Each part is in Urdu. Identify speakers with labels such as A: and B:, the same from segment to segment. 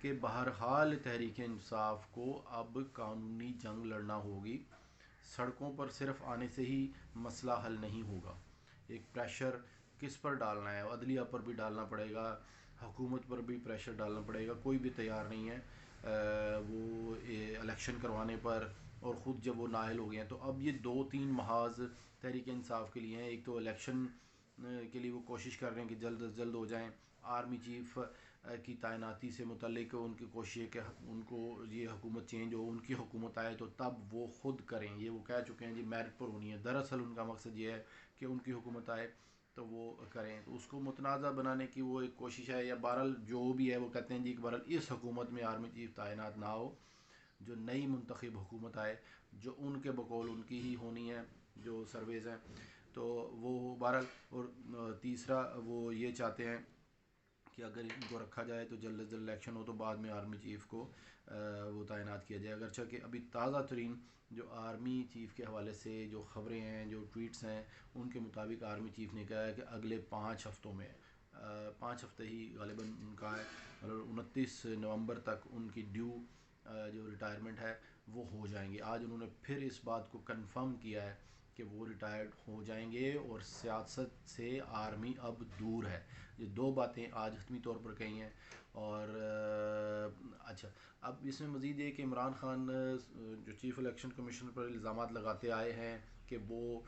A: کہ بہرحال تحریک انصاف کو اب قانونی جنگ لڑنا ہوگی. سڑکوں پر صرف آنے سے ہی مسئلہ حل نہیں ہوگا. ایک پریشر کس پر ڈالنا ہے؟ عدلیہ پر بھی ڈالنا پڑے گا، حکومت پر بھی پریشر ڈالنا پڑے گا. کوئی بھی تیار نہیں ہے وہ الیکشن کروانے پر، اور خود جب وہ نااہل ہو گئے ہیں. تو اب یہ 2-3 محاذ تحریک انصاف کے لیے ہیں. ایک تو الیکشن کے لیے وہ کوشش کر رہے ہیں کہ جلد از جلد ہو جائیں. آرمی چیف کی تعیناتی سے متعلق ان کی کوشش ہے کہ ان کو یہ حکومت چینج ہو، ان کی حکومت آئے تو تب وہ خود کریں. یہ وہ کہہ چکے ہیں جی میرٹ پر ہونی ہے. دراصل ان کا مقصد یہ ہے کہ ان کی حکومت آئے تو وہ کریں. تو اس کو متنازع بنانے کی وہ ایک کوشش ہے. یا بہرحال جو بھی ہے وہ کہتے ہیں جی کہ بہرحال اس حکومت میں آرمی چیف تعینات نہ ہو، جو نئی منتخب حکومت آئے جو ان کے بقول ان کی ہی ہونی ہے، جو سرویز ہیں. تو وہ بہرحال. اور تیسرا وہ یہ چاہتے ہیں کہ اگر ان کو رکھا جائے تو جلد از جلد الیکشن ہو تو بعد میں آرمی چیف کو وہ تعینات کیا جائے. اگرچہ کہ ابھی تازہ ترین جو آرمی چیف کے حوالے سے جو خبریں ہیں، جو ٹویٹس ہیں، ان کے مطابق آرمی چیف نے کہا ہے کہ اگلے 5 ہفتوں میں 5 ہفتے ہی غالباً ان کا ہے، اور 29 نومبر تک ان کی ڈیو جو ریٹائرمنٹ ہے وہ ہو جائیں گے. آج انہوں نے پھر اس بات کو کنفرم کیا ہے کہ وہ ریٹائرڈ ہو جائیں گے اور سیاست سے آرمی اب دور ہے. یہ 2 باتیں آج حتمی طور پر کہی ہیں. اور اچھا، اب اس میں مزید یہ کہ عمران خان جو چیف الیکشن کمیشن پر الزامات لگاتے آئے ہیں کہ وہ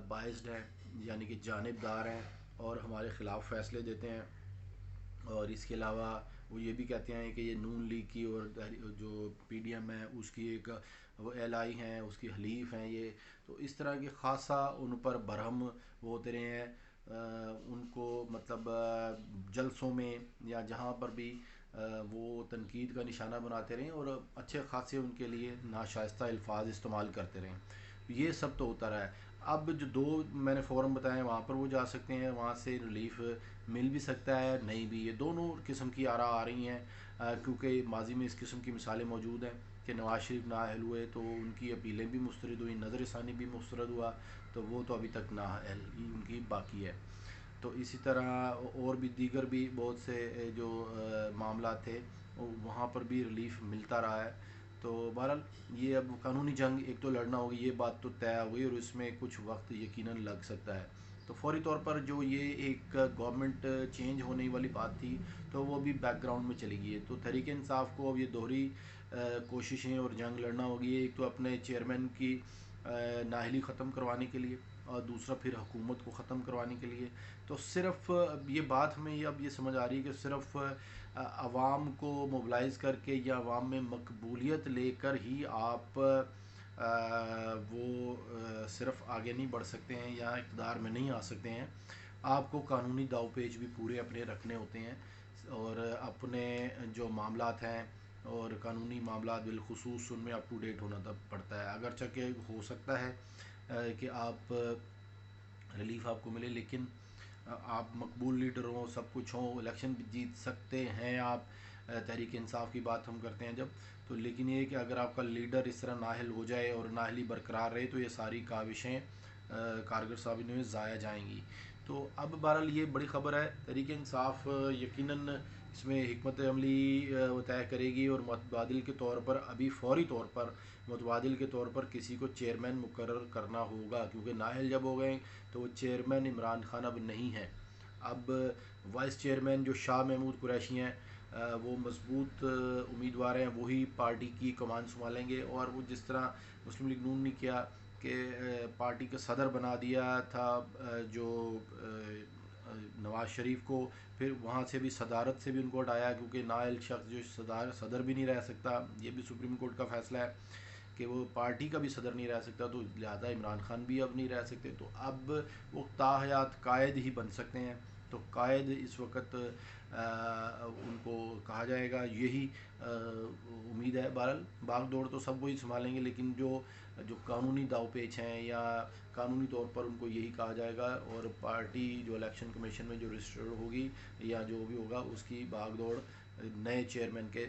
A: بائزڈ ہیں، یعنی کہ جانبدار ہیں اور ہمارے خلاف فیصلے دیتے ہیں. اور اس کے علاوہ وہ یہ بھی کہتے ہیں کہ یہ نون لیگ کی اور جو پی ڈی ایم ہے اس کی ایک وہ ایل آئی ہیں، اس کی حلیف ہیں یہ. تو اس طرح کے خاصا ان پر برہم وہ ہوتے رہے ہیں. ان کو مطلب جلسوں میں یا جہاں پر بھی وہ تنقید کا نشانہ بناتے رہیں اور اچھے خاصے ان کے لیے ناشائستہ الفاظ استعمال کرتے رہیں. یہ سب تو ہوتا رہا ہے. اب جو 2 میں نے فورم بتائے ہیں وہاں پر وہ جا سکتے ہیں، وہاں سے ریلیف مل بھی سکتا ہے، نہیں بھی. یہ دونوں قسم کی آراء آ رہی ہیں کیونکہ ماضی میں اس قسم کی مثالیں موجود ہیں کہ نواز شریف نااہل ہوئے تو ان کی اپیلیں بھی مسترد ہوئیں، نظر ثانی بھی مسترد ہوا، تو وہ تو ابھی تک نااہل ہی ان کی باقی ہے. تو اسی طرح اور بھی دیگر بھی بہت سے جو معاملات تھے وہاں پر بھی ریلیف ملتا رہا ہے. تو بہرحال یہ اب قانونی جنگ ایک تو لڑنا ہوگی، یہ بات تو طے ہوئی، اور اس میں کچھ وقت یقیناً لگ سکتا ہے. تو فوری طور پر جو یہ ایک گورنمنٹ چینج ہونے والی بات تھی تو وہ بھی بیک گراؤنڈ میں چلی گئی ہے. تو تحریک انصاف کو اب یہ دوہری کوششیں اور جنگ لڑنا ہوگی. ایک تو اپنے چیئرمین کی نااہلی ختم کروانے کے لیے، اور دوسرا پھر حکومت کو ختم کروانے کے لیے. تو صرف یہ بات ہمیں اب یہ سمجھ آ رہی ہے کہ صرف عوام کو موبلائز کر کے یا عوام میں مقبولیت لے کر ہی آپ وہ صرف آگے نہیں بڑھ سکتے ہیں یا اقتدار میں نہیں آ سکتے ہیں. آپ کو قانونی داؤ پیچ بھی پورے اپنے رکھنے ہوتے ہیں اور اپنے جو معاملات ہیں اور قانونی معاملات بالخصوص ان میں اپ ٹو ڈیٹ ہونا پڑتا ہے. اگرچہ کہ ہو سکتا ہے کہ آپ ریلیف آپ کو ملے، لیکن آپ مقبول لیڈر ہوں، سب کچھ ہوں، الیکشن بھی جیت سکتے ہیں آپ. تحریک انصاف کی بات ہم کرتے ہیں جب تو، لیکن یہ کہ اگر آپ کا لیڈر اس طرح نااہل ہو جائے اور نااہلی برقرار رہے تو یہ ساری کاوشیں کارگر ثابت نہیں ضائع جائیں گی. تو اب بہرحال یہ بڑی خبر ہے. تحریک انصاف یقیناً اس میں حکمت عملی طے کرے گی اور متبادل کے طور پر ابھی فوری طور پر متبادل کے طور پر کسی کو چیئرمین مقرر کرنا ہوگا، کیونکہ نااہل جب ہو گئے تو وہ چیئرمین عمران خان اب نہیں ہے. اب وائس چیئرمین جو شاہ محمود قریشی ہیں وہ مضبوط امیدوار ہیں، وہی پارٹی کی کمان سنبھالیں گے. اور وہ جس طرح مسلم لیگ نون نے کیا کہ پارٹی کا صدر بنا دیا تھا جو نواز شریف کو، پھر وہاں سے بھی صدارت سے بھی ان کو ہٹایا کیونکہ نااہل شخص جو صدر بھی نہیں رہ سکتا. یہ بھی سپریم کورٹ کا فیصلہ ہے کہ وہ پارٹی کا بھی صدر نہیں رہ سکتا، تو لہذا عمران خان بھی اب نہیں رہ سکتے. تو اب وہ تاحیات قائد ہی بن سکتے ہیں. تو قائد اس وقت ان کو کہا جائے گا، یہی امید ہے. بہرحال باغ دوڑ تو سب وہی سنبھالیں گے، لیکن جو قانونی داؤ پیچ ہیں یا قانونی طور پر ان کو یہی کہا جائے گا. اور پارٹی جو الیکشن کمیشن میں جو رجسٹرڈ ہوگی یا جو بھی ہوگا اس کی باغ دوڑ نئے چیئرمین کے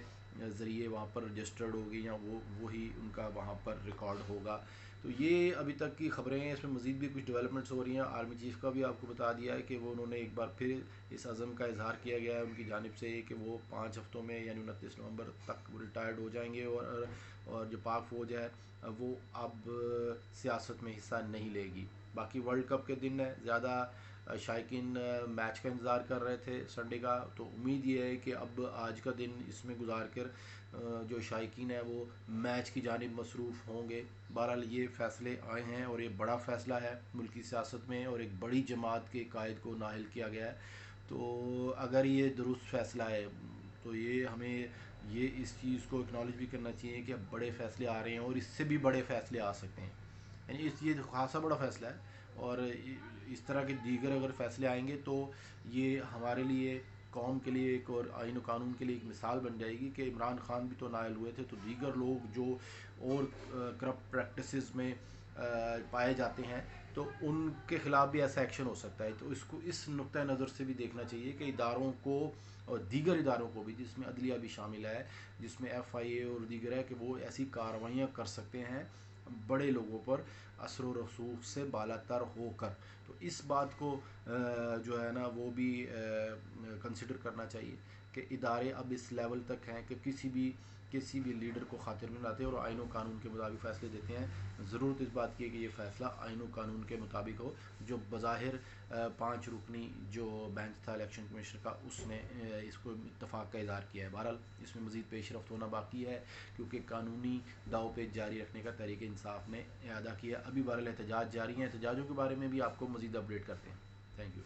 A: ذریعے وہاں پر رجسٹرڈ ہوگی یا وہی ان کا وہاں پر ریکارڈ ہوگا. تو یہ ابھی تک کی خبریں ہیں. اس میں مزید بھی کچھ ڈیولپمنٹس ہو رہی ہیں. آرمی چیف کا بھی آپ کو بتا دیا ہے کہ وہ انہوں نے ایک بار پھر اس عزم کا اظہار کیا گیا ہے ان کی جانب سے کہ وہ 5 ہفتوں میں یعنی 29 نومبر تک وہ ریٹائرڈ ہو جائیں گے, اور جو پاک فوج ہے وہ اب سیاست میں حصہ نہیں لے گی. باقی ورلڈ کپ کے دن ہے, زیادہ شائقین میچ کا انتظار کر رہے تھے سنڈے کا, تو امید یہ ہے کہ اب آج کا دن اس میں گزار کر جو شائقین ہیں وہ میچ کی جانب مصروف ہوں گے. بہرحال یہ فیصلے آئے ہیں اور یہ بڑا فیصلہ ہے ملکی سیاست میں, اور ایک بڑی جماعت کے قائد کو نااہل کیا گیا ہے. تو اگر یہ درست فیصلہ ہے تو یہ ہمیں یہ اس چیز کو اکنالج بھی کرنا چاہیے کہ اب بڑے فیصلے آ رہے ہیں اور اس سے بھی بڑے فیصلے آ سکتے ہیں. یعنی یہ خاصا بڑا فیصلہ ہے, اور اس طرح کے دیگر اگر فیصلے آئیں گے تو یہ ہمارے لیے, قوم کے لیے ایک, اور آئین و قانون کے لیے ایک مثال بن جائے گی کہ عمران خان بھی تو نائل ہوئے تھے, تو دیگر لوگ جو اور کرپٹ پریکٹسز میں پائے جاتے ہیں تو ان کے خلاف بھی ایسا ایکشن ہو سکتا ہے. تو اس کو اس نقطہ نظر سے بھی دیکھنا چاہیے کہ اداروں کو اور دیگر اداروں کو بھی, جس میں عدلیہ بھی شامل ہے, جس میں ایف آئی اے اور دیگر ہے, کہ وہ ایسی کارروائیاں کر سکتے ہیں بڑے لوگوں پر اثر و رسوخ سے بالا تر ہو کر. تو اس بات کو جو ہے نا وہ بھی کنسیڈر کرنا چاہیے کہ ادارے اب اس لیول تک ہیں کہ کسی بھی لیڈر کو خاطر نہیں لاتے اور آئین و قانون کے مطابق فیصلے دیتے ہیں. ضرورت اس بات کی ہے کہ یہ فیصلہ آئین و قانون کے مطابق ہو. جو بظاہر 5 رکنی جو بینچ تھا الیکشن کمیشن کا, اس نے اس کو اتفاق کا اظہار کیا ہے. بہرحال اس میں مزید پیش رفت ہونا باقی ہے کیونکہ قانونی داؤ پیچ جاری رکھنے کا تحریک انصاف نے اعادہ کیا. ابھی بہرحال احتجاج جاری ہیں, احتجاجوں کے بارے میں بھی آپ کو مزید اپڈیٹ کرتے ہیں. Thank you.